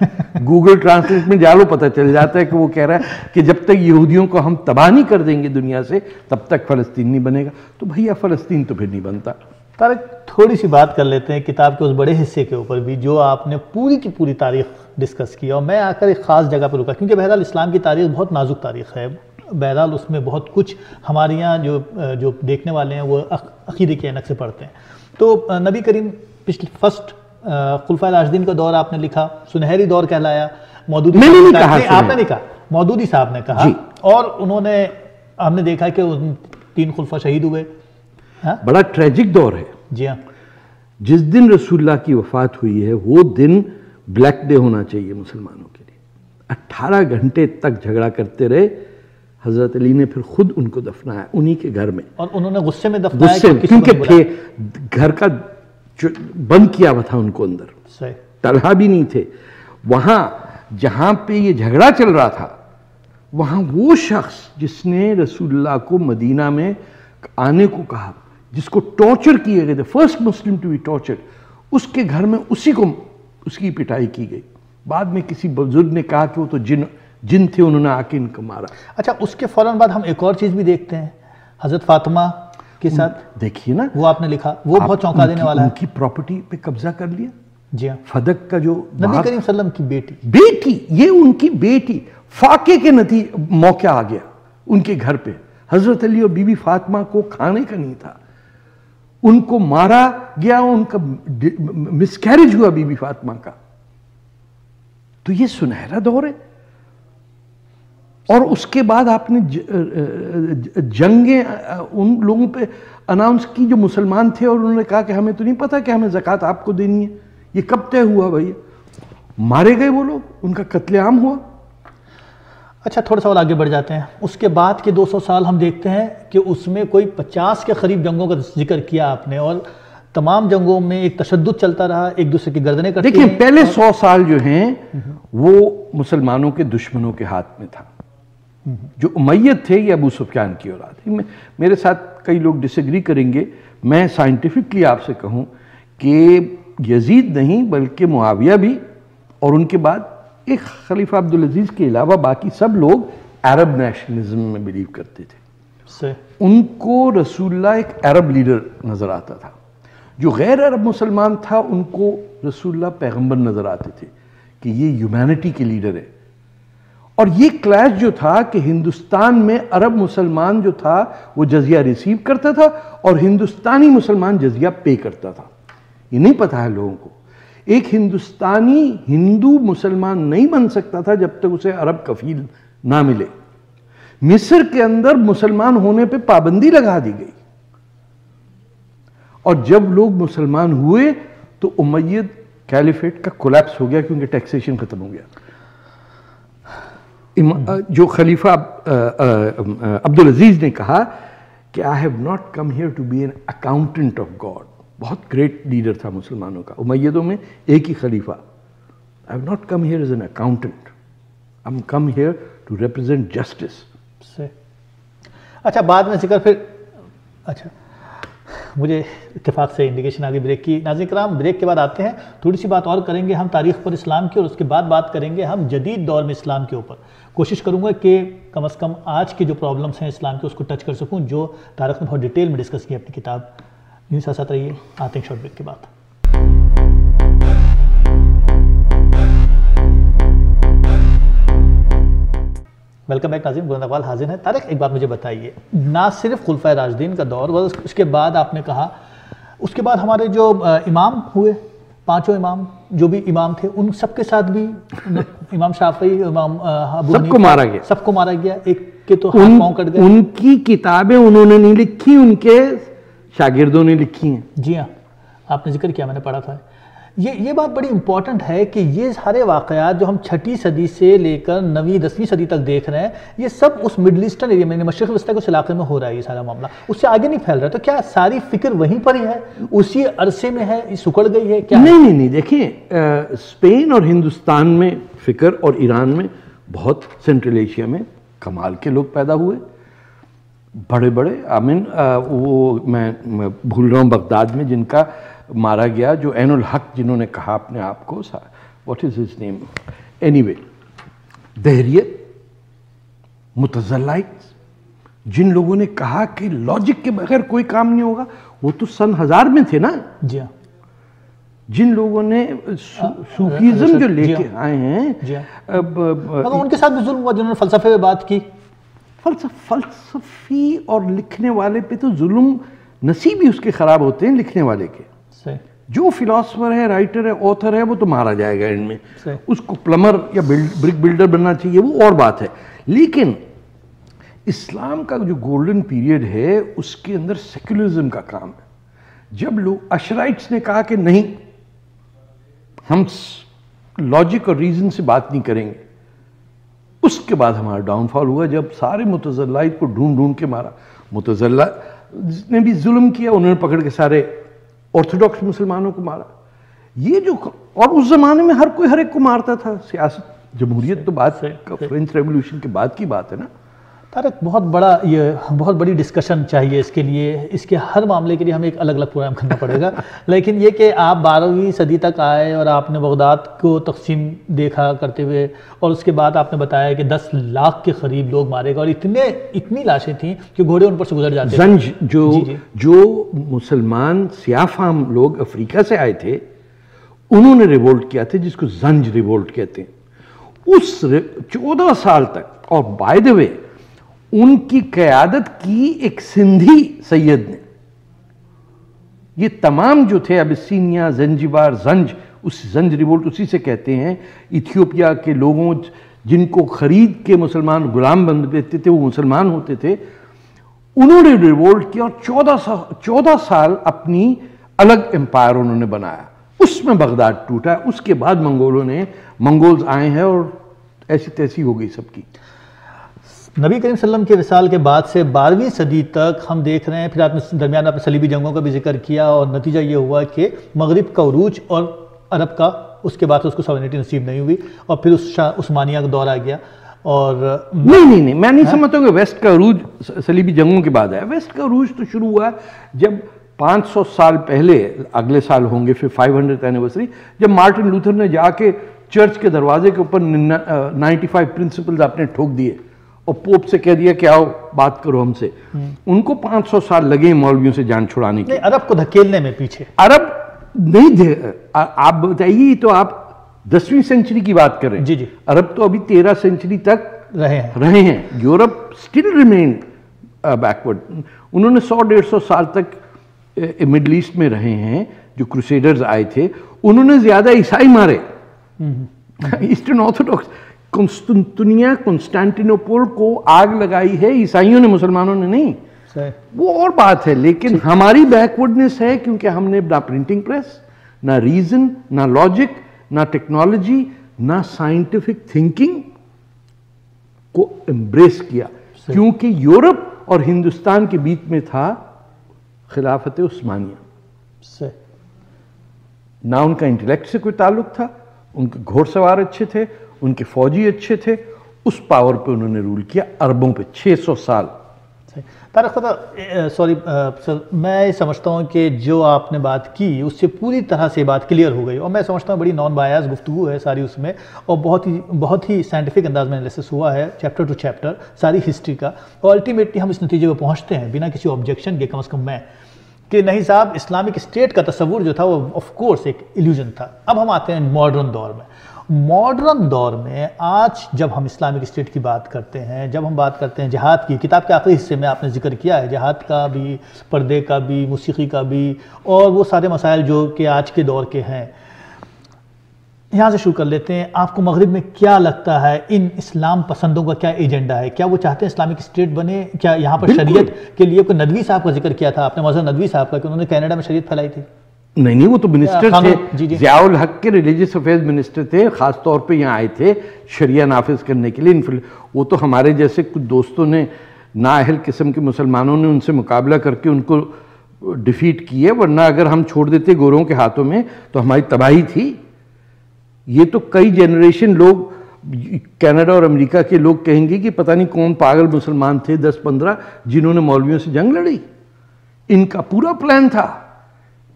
گوگل ٹرانسلیٹ میں جالو پتہ چل جاتا ہے کہ وہ کہہ رہا ہے کہ جب تک یہودیوں کو ہم تباہ نہیں کر دیں گے دنیا سے تب تک فلسطین نہیں بنے گا. تو بھیا فلسطین تو پھر نہیں بنتا.
طارق، تھوڑی سی بات کر لیتے ہیں کتاب کے اس بڑے حصے کے اوپر بھی جو آپ نے پوری کی پوری تاریخ ڈسکس کی، اور میں آ کر ایک خاص جگہ پہ رکا کیونکہ بہرحال اسلام کی تاریخ بہت نازک تاریخ ہے. بہرحال اس میں بہت کچھ ہمارے یہاں جو دیکھنے والے ہیں وہ عقیدے کے عینک سے پڑھتے ہیں. تو نبی کریم فرسٹ خلفائے راشدین کا دور آپ نے لکھا، سنہری دور کہلایا. مودودی
آپ
نے نہیں کہا، مودودی صاحب نے کہا. اور انہوں نے، ہم نے دیکھا کہ 3 خلفاء شہید ہوئے.
بڑا ٹریجک دور ہے.
جی ہاں.
جس دن رسول اللہ کی وفات ہوئی ہے وہ دن بلیک ڈے ہونا چاہیے مسلمانوں کے لیے. 18 گھنٹے تک جھگڑا کرتے رہے. حضرت علی نے پھر خود ان کو دفنایا انہی کے گھر میں، اور
انہوں نے غصے میں دفنایا
کیونکہ گھر کا بند کیا ہوا تھا ان کو اندر، طلحہ بھی نہیں تھے وہاں. جہاں پہ یہ جھگڑا چل رہا تھا وہاں وہ شخص جس نے رسول اللہ کو مدینہ میں آنے کو کہا، جس کو ٹارچر کیے گئے تھے، first Muslim to be torture, اس کے گھر میں اس کی پٹائی کی گئی. بعد میں کسی بزرگ نے کہا کہ وہ تو جن تھے، انہوں نے آ کے ان کو مارا.
اچھا، اس کے فوراً بعد ہم ایک اور چیز بھی دیکھتے ہیں حضرت فاطمہ کے ساتھ.
دیکھیے نا،
وہ آپ نے لکھا، وہ بہت چونکا دینے والا ہے.
ان کی پراپرٹی پہ قبضہ کر لیا.
جی ہاں.
فدق کا جو
نبی کریم صلی اللہ علیہ وسلم کی
بیٹی، یہ ان کی بیٹی، فاقے کے موقع آ گیا ان کے گھر پہ. حضرت علی اور بی بی فاطمہ کو کھانے کا نہیں تھا، ان کو مارا گیا، ان کا مسکیریج ہوا بی بی فاطمہ کا. تو یہ سنہرا دور ہے. اور اس کے بعد آپ نے جنگیں ان لوگوں پہ اناؤنس کی جو مسلمان تھے، اور انہوں نے کہا کہ ہمیں تو نہیں پتا کہ ہمیں زکوٰۃ آپ کو دینی ہے. یہ کب طے ہوا بھائی؟ مارے گئے وہ لوگ، ان کا قتل عام ہوا.
اچھا، تھوڑا سا اور آگے بڑھ جاتے ہیں. اس کے بعد کے 200 سال ہم دیکھتے ہیں کہ اس میں کوئی 50 کے قریب جنگوں کا ذکر کیا آپ نے، اور تمام جنگوں میں ایک تشدد چلتا رہا، ایک دوسرے کی گردنیں کٹتی.
دیکھیں، پہلے 100 سال جو ہیں وہ مسلمانوں کے دشمنوں کے ہاتھ میں تھا. جو امیت تھے یہ ابو سفیان کی اولاد ہے. میرے ساتھ کئی لوگ ڈس ایگری کریں گے. میں سائنٹیفکلی آپ سے کہوں کہ یزید نہیں بلکہ معاویہ بھی، اور ان کے بعد ایک خلیفہ عبدالعزیز کے علاوہ باقی سب لوگ عرب نیشنلزم میں بلیو کرتے تھے. ان کو رسول اللہ ایک عرب لیڈر نظر آتا تھا. جو غیر عرب مسلمان تھا ان کو رسول اللہ پیغمبر نظر آتے تھے کہ یہ ہیومینٹی کے لیڈر ہے. اور یہ کلیش جو تھا کہ ہندوستان میں عرب مسلمان جو تھا وہ جزیہ ریسیو کرتا تھا اور ہندوستانی مسلمان جزیہ پے کرتا تھا. یہ نہیں پتا ہے لوگوں کو. ایک ہندوستانی ہندو مسلمان نہیں بن سکتا تھا جب تک اسے عرب کفیل نہ ملے. مصر کے اندر مسلمان ہونے پہ پابندی لگا دی گئی، اور جب لوگ مسلمان ہوئے تو امید کیلیفیٹ کا کولیپس ہو گیا کیونکہ ٹیکسیشن ختم ہو گیا. جو خلیفہ عبدالعزیز نے کہا کہ I have not come here to be an accountant of God. بہت گریٹ لیڈر تھا مسلمانوں کا، امیدوں میں ایک ہی خلیفہ. I have not come here as an accountant. I'm come here to represent justice.
اچھا بعد میں ذکر پھر، اچھا مجھے اتفاق سے انڈیکیشن آگے بریک کی. ناظرین کرام بریک کے بعد آتے ہیں، تھوڑی سی بات اور کریں گے ہم تاریخ پر اسلام کی، اور اس کے بعد بات کریں گے ہم جدید دور میں اسلام کے اوپر. کوشش کروں گا کہ کم از کم آج کے جو پرابلمس ہیں اسلام کے اس کو ٹچ کر سکوں جو طارق نے بہت ڈیٹیل میں ڈسکس کی اپنی کتاب. یوں ساتھ ساتھ رہیے، آتے ہیں شارٹ بریک کے بعد. ویلکم بیک ناظرین، بلند اقبال حاضر ہیں. طارق ایک بات مجھے بتائیے، نہ صرف خلفائے راشدین کا دور، اس کے بعد آپ نے کہا اس کے بعد ہمارے جو امام ہوئے، پانچوں امام جو بھی امام تھے، ان سب کے ساتھ بھی امام شافعی، امام ابو
سب کو مارا گیا،
سب کو مارا گیا. ایک کے تو ہاتھ پاؤں کٹ گئے.
ان کی کتابیں انہوں نے نہیں لکھی، ان کے شاگردوں نے لکھی ہیں.
جی ہاں، آپ نے ذکر کیا، میں نے پڑھا تھا. یہ بات بڑی امپورٹنٹ ہے کہ یہ سارے واقعات جو ہم 6 صدی سے لے کر 9ویں 10ویں صدی تک دیکھ رہے ہیں، یہ سب اس مڈل ایسٹرن ایریا میں، مشرق وسطی کے اس علاقے میں ہو رہا ہے. یہ سارا معاملہ اس سے آگے نہیں پھیل رہا. تو کیا ساری فکر وہیں پر ہی ہے، اسی عرصے میں ہے، سکڑ گئی ہے کیا؟
نہیں، دیکھیں اسپین اور ہندوستان میں فکر، اور ایران میں بہت، سینٹرل ایشیا میں کمال کے لوگ پیدا ہوئے، بڑے بڑے. وہ میں بھول رہا ہوں بغداد میں جن کا مارا گیا، جو عین الحق جنہوں نے کہا اپنے آپ کو، what is his name, anyway, دہریت، متزلائٹ، جن لوگوں نے کہا کہ لاجک کے بغیر کوئی کام نہیں ہوگا، وہ تو سن 1000 میں تھے نا.
جی ہاں.
جن لوگوں نے صوفیزم جو لے کے آئے ہیں،
ان کے ساتھ بھی ظلم ہوا جنہوں نے فلسفے پہ بات کی.
فلسفی اور لکھنے والے پہ تو ظلم نصیب ہی اس کے خراب ہوتے ہیں، لکھنے والے کے. جو فلاسفر ہے، رائٹر ہے، آتھر ہے، وہ تو مارا جائے گا ان میں. اس کو پلمر یا برک بلڈر بننا چاہیے، وہ اور بات ہے. لیکن اسلام کا جو گولڈن پیریڈ ہے اس کے اندر سیکولرزم کا کام ہے. جب لوگ اشرائٹس نے کہا کہ نہیں، ہم لاجک اور ریزن سے بات نہیں کریں گے، اس کے بعد ہمارا ڈاؤن فال ہوا جب سارے متزلائٹ کو ڈھونڈ ڈھونڈ کے مارا. متزلہ نے بھی ظلم کیا، انہوں نے پکڑ کے سارے آرتھوڈاکس مسلمانوں کو مارا. یہ جو، اور اس زمانے میں ہر کوئی ہر ایک کو مارتا تھا. سیاست، جمہوریت تو بات ہے، فرینچ ریولوشن کے بعد کی بات ہے نا.
طارق بہت بڑی ڈسکشن چاہیے اس کے لیے، اس کے ہر معاملے کے لیے ہمیں ایک الگ الگ پروگرام کرنا پڑے گا. لیکن یہ کہ آپ 12ویں صدی تک آئے اور آپ نے بغداد کو تقسیم دیکھا کرتے ہوئے، اور اس کے بعد آپ نے بتایا کہ 10 لاکھ کے قریب لوگ مارے گئے، اور اتنی لاشیں تھیں کہ گھوڑے ان پر سے گزر جاتے.
زنج، جو مسلمان سیاہ فام لوگ افریقہ سے آئے تھے، انہوں نے ریوولٹ کیا تھا، جس کو زنج ریوولٹ کہتے ہیں. اس 14 سال تک، اور بائی دی وے ان کی قیادت کی ایک سندھی سید نے. یہ تمام جو تھے، ابسینیا، زنجبار، زنج ریوولٹ اسی سے کہتے ہیں. ایتھیوپیا کے لوگوں جن کو خرید کے مسلمان غلام بن دیتے تھے، وہ مسلمان ہوتے تھے، انہوں نے ریوولٹ کیا، اور 14 سال اپنی الگ امپائر انہوں نے بنایا. اس میں بغداد ٹوٹا. اس کے بعد منگولز آئے ہیں، اور ایسی تیسی ہو گئی سب کی.
نبی کریم صلی اللہ علیہ وسلم کے وصال کے بعد سے 12ویں صدی تک ہم دیکھ رہے ہیں. پھر آپ نے درمیان اپنے صلیبی جنگوں کا بھی ذکر کیا، اور نتیجہ یہ ہوا کہ مغرب کا عروج اور عرب کا اس کے بعد اس کو سوورنٹی نصیب نہیں ہوئی، اور پھر عثمانیہ کا دور آ گیا. اور
نہیں، میں نہیں سمجھتا ہوں کہ ویسٹ کا عروج صلیبی جنگوں کے بعد آیا. ویسٹ کا عروج تو شروع ہوا جب 500 سال پہلے، اگلے سال ہوں گے پھر 500th اینیورسری، جب مارٹن لوتھر نے جا کے چرچ کے دروازے کے اوپر 95 پرنسپلز اپنے ٹھوک دیے، اور پوپ سے کہہ دیا کہ آؤ بات کرو ہم سے. ان کو 500 سال لگے مولویوں سے جان چھڑانے کے.
عرب کو دھکیلنے میں پیچھے
عرب نہیں تھے. آپ بتائیے، تو آپ 10ویں سینچری کی بات کر رہے ہیں.
جی.
عرب تو ابھی 13 سینچری تک رہے ہیں. Europe still remained backward. انہوں نے 100-150 سال تک مڈل ایسٹ میں رہے ہیں. جو کروسیڈرز آئے تھے انہوں نے زیادہ عیسائی مارے. ایسٹرن آرتھوڈاکس کنسٹینٹینوپول کو آگ لگائی ہے عیسائیوں نے, مسلمانوں نے نہیں. وہ اور بات ہے, لیکن ہماری بیکورڈنس ہے کیونکہ ہم نے نہ پرنٹنگ پریس, نہ ریزن, نہ لاجک, نہ ٹیکنالوجی, نہ سائنٹیفک تھنکنگ کو امبریس کیا. کیونکہ یورپ اور ہندوستان کے بیچ میں تھا خلافت عثمانیہ. نہ ان کا انٹلیکٹ سے کوئی تعلق تھا, ان کے گھوڑ سوار اچھے تھے, ان کے فوجی اچھے تھے, اس پاور پہ انہوں نے رول کیا اربوں پہ 600 سال.
طارق سوری سر, میں سمجھتا ہوں کہ جو آپ نے بات کی اس سے پوری طرح سے بات کلیئر ہو گئی, اور میں سمجھتا ہوں بڑی نان بایاس گفتگو ہے ساری اس میں, اور بہت ہی سائنٹیفک انداز میں انالیسس ہوا ہے چیپٹر ٹو چیپٹر ساری ہسٹری کا, اور الٹیمیٹلی ہم اس نتیجے پہ پہنچتے ہیں بنا کسی آبجیکشن کے, کم از کم میں, کہ نہیں صاحب اسلامک اسٹیٹ کا تصور جو تھا وہ آف کورس ایک ایلیوژن تھا. اب ہم آتے ہیں ماڈرن دور میں. ماڈرن دور میں آج جب ہم اسلامک اسٹیٹ کی بات کرتے ہیں, جب ہم بات کرتے ہیں جہاد کی, کتاب کے آخری حصے میں آپ نے ذکر کیا ہے جہاد کا بھی, پردے کا بھی, موسیقی کا بھی, اور وہ سارے مسائل جو کہ آج کے دور کے ہیں. یہاں سے شروع کر لیتے ہیں. آپ کو مغرب میں کیا لگتا ہے, ان اسلام پسندوں کا کیا ایجنڈا ہے؟ کیا وہ چاہتے ہیں اسلامک اسٹیٹ بنے؟ کیا یہاں پر شریعت کے لیے کوئی ندوی صاحب کا ذکر کیا تھا آپ نے, مظہر ندوی صاحب کا, کہ انہوں نے کینیڈا میں شریعت پھیلائی تھی؟
نہیں, وہ تو منسٹر تھے, ضیاء الحق کے ریلیجس افیئرز منسٹر تھے, خاص طور پہ یہاں آئے تھے شریعہ نافذ کرنے کے لیے. وہ تو ہمارے جیسے کچھ دوستوں نے, نااہل قسم کے مسلمانوں نے ان سے مقابلہ کر کے ان کو ڈیفیٹ کی ہے, ورنہ اگر ہم چھوڑ دیتے گوروں کے ہاتھوں میں تو ہماری تباہی تھی. یہ تو کئی جنریشن لوگ کینیڈا اور امریکہ کے لوگ کہیں گے کہ پتہ نہیں کون پاگل مسلمان تھے 10-15 جنہوں نے مولویوں سے جنگ لڑی. ان کا پورا پلان تھا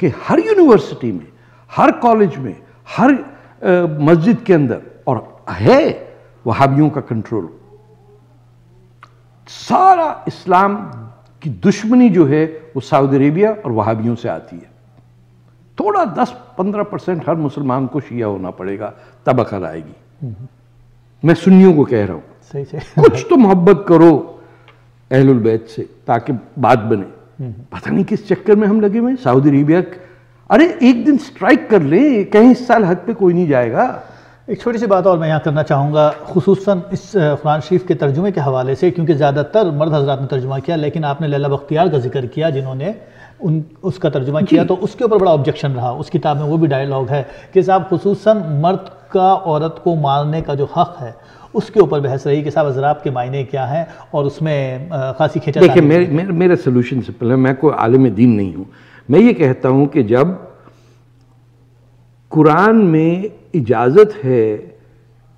کہ ہر یونیورسٹی میں, ہر کالج میں, ہر مسجد کے اندر, اور ہے وہابیوں کا کنٹرول. سارا اسلام کی دشمنی جو ہے وہ سعودی عربیہ اور وہابیوں سے آتی ہے. تھوڑا 10-15% ہر مسلمان کو شیعہ ہونا پڑے گا تب عقل آئے گی. میں سنیوں کو کہہ رہا ہوں, کچھ تو محبت کرو اہل البیت سے تاکہ بات بنے. پتہ نہیں کس چکر میں ہم لگے ہوئے. سعودی عربیہ, ارے ایک دن سٹرائک کر لیں, کہیں اس سال حج پہ کوئی نہیں جائے گا.
ایک چھوٹی سی بات اور میں یہاں کرنا چاہوں گا, خصوصاً اس قرآن شریف کے ترجمے کے حوالے سے, کیونکہ زیادہ تر مرد حضرات نے ترجمہ کیا, لیکن آپ نے لیلا بختیار کا ذکر کیا جنہوں نے اس کا ترجمہ کیا, تو اس کے اوپر بڑا آبجیکشن رہا. اس کتاب میں وہ بھی ڈائیلاگ ہے کہ صاحب خصوصاً مرد کا عورت کو مارنے کا جو حق ہے اس کے اوپر بحث رہی کہ صاحب اضراب کے معنی کیا ہیں, اور اس میں خاصی کھینچا.
دیکھیں, میرا سلوشن سمپل ہے, میں کوئی عالم دین نہیں ہوں. میں یہ کہتا ہوں کہ جب قرآن میں اجازت ہے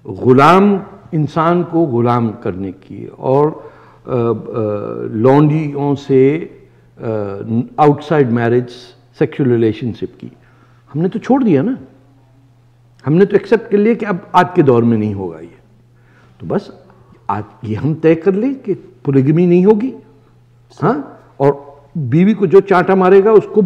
غلام انسان کو غلام کرنے کی, اور لونڈیوں سے outside marriage sexual relationship کی, ہم نے تو چھوڑ دیا نا. ہم نے تو ایکسیپٹ کر لیا کہ اب آج کے دور میں نہیں ہوگا یہ. تو بس آج یہ ہم طے کر لیں کہ پولیگمی نہیں ہوگی. ہاں, اور بیوی کو جو چانٹا مارے گا اس کو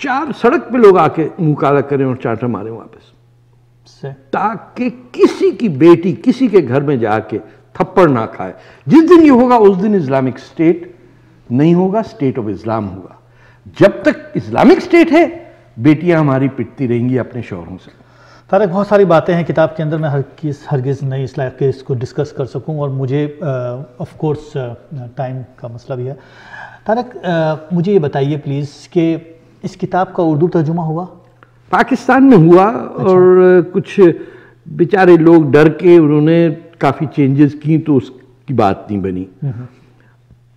4 سڑک پہ لوگ آ کے منہ کالا کریں اور چانٹا ماریں واپس, تاکہ کسی کی بیٹی کسی کے گھر میں جا کے تھپڑ نہ کھائے. جس دن یہ ہوگا اس دن اسلامک اسٹیٹ نہیں ہوگا, اسٹیٹ آف اسلام ہوگا. جب تک اسلامک اسٹیٹ ہے بیٹیاں ہماری پٹتی رہیں گی اپنے شوہروں سے.
طارق, بہت ساری باتیں ہیں کتاب کے اندر, میں ہرگز نہیں اس لائق کہ اس کو ڈسکس کر سکوں, اور مجھے آف کورس ٹائم کا مسئلہ بھی ہے. طارق, مجھے یہ بتائیے پلیز کہ اس کتاب کا اردو ترجمہ ہوا؟
پاکستان میں ہوا, اور کچھ بیچارے لوگ ڈر کے انہوں نے کافی چینجز کی تو اس کی بات نہیں بنی.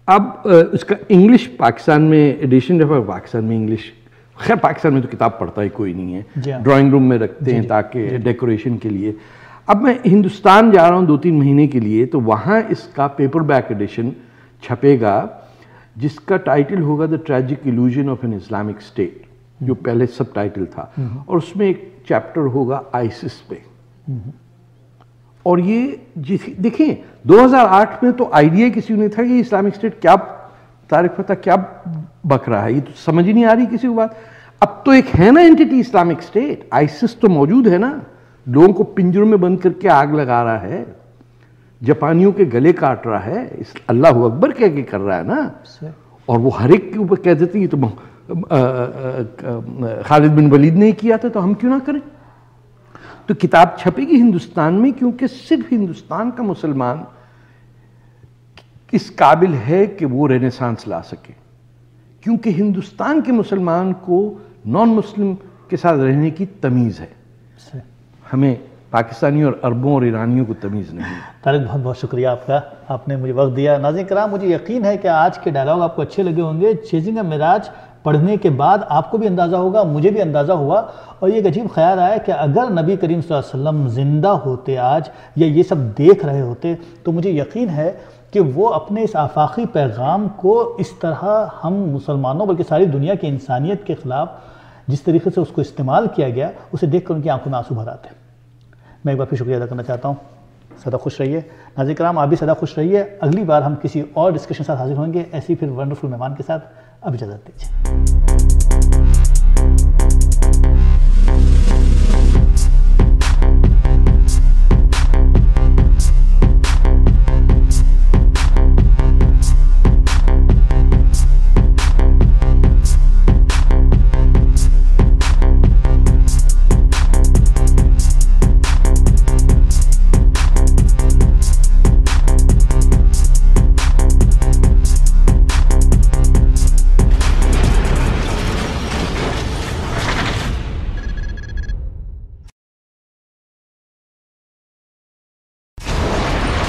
اب اس کا انگلش پاکستان میں ایڈیشن جب پاکستان میں انگلش, خیر پاکستان میں تو کتاب پڑھتا ہی کوئی نہیں ہے, ڈرائنگ روم میں رکھتے ہیں تاکہ ڈیکوریشن کے لیے. اب میں ہندوستان جا رہا ہوں 2-3 مہینے کے لیے, تو وہاں اس کا پیپر بیک ایڈیشن چھپے گا جس کا ٹائٹل ہوگا the tragic illusion of an Islamic state, جو پہلے سب ٹائٹل تھا, اور اس میں ایک چیپٹر ہوگا آئسس پہ. اور یہ دیکھیں 2008 میں تو آئیڈیا کسی نے تھا کہ اسلامک اسٹیٹ کیا, طارق فتح کیا بک رہا ہے, یہ تو سمجھ ہی نہیں آ رہی کسی کو بات. اب تو ایک ہے نا اینٹی اسلامک اسٹیٹ, آئسس تو موجود ہے نا, لوگوں کو پنجروں میں بند کر کے آگ لگا رہا ہے, جاپانیوں کے گلے کاٹ رہا ہے, اللہ اکبر کہہ کے کر رہا ہے نا, اور وہ ہر ایک کے اوپر کہہ دیتے ہیں یہ تو خالد بن ولید نے کیا تھا، تو ہم کیوں نہ کریں؟ تو کتاب چھپے گی ہندوستان میں، کیونکہ صرف ہندوستان کا مسلمان اس قابل ہے کہ وہ رینیسانس لا سکے، کیونکہ ہندوستان کے مسلمان کو نان مسلم کے ساتھ رہنے کی تمیز ہے، ہمیں پاکستانی اور عربوں اور ایرانیوں کو تمیز نہیں ہے۔
طارق بہت بہت شکریہ آپ کا، آپ نے مجھے وقت دیا۔ ناظرین کرام، مجھے یقین ہے کہ آج کے ڈائلاگ آپ کو اچھے لگے ہوں گے۔ چیزنگ معراج پڑھنے کے بعد آپ کو بھی اندازہ ہوگا، مجھے بھی اندازہ ہوا، اور یہ ایک عجیب خیال آیا کہ اگر نبی کریم صلی اللہ علیہ وسلم زندہ ہوتے آج، یا یہ سب دیکھ رہے ہوتے، تو مجھے یقین ہے کہ وہ اپنے اس آفاقی پیغام کو اس طرح ہم مسلمانوں بلکہ ساری دنیا کی انسانیت کے خلاف جس طریقے سے اس کو استعمال کیا گیا، اسے دیکھ کر ان کی آنکھوں میں آنسو بھر آتے۔ میں ایک بار پھر شکریہ ادا کرنا چاہتا ہوں۔ سدا خوش رہیے ناظرین کرام، آپ بھی سدا خوش رہیے۔ اگلی بار ہم کسی اور ڈسکشن کے ساتھ حاضر ہوں گے، ایسی پھر ونڈرفل مہمان کے ساتھ۔ اب اجازت دیجیے۔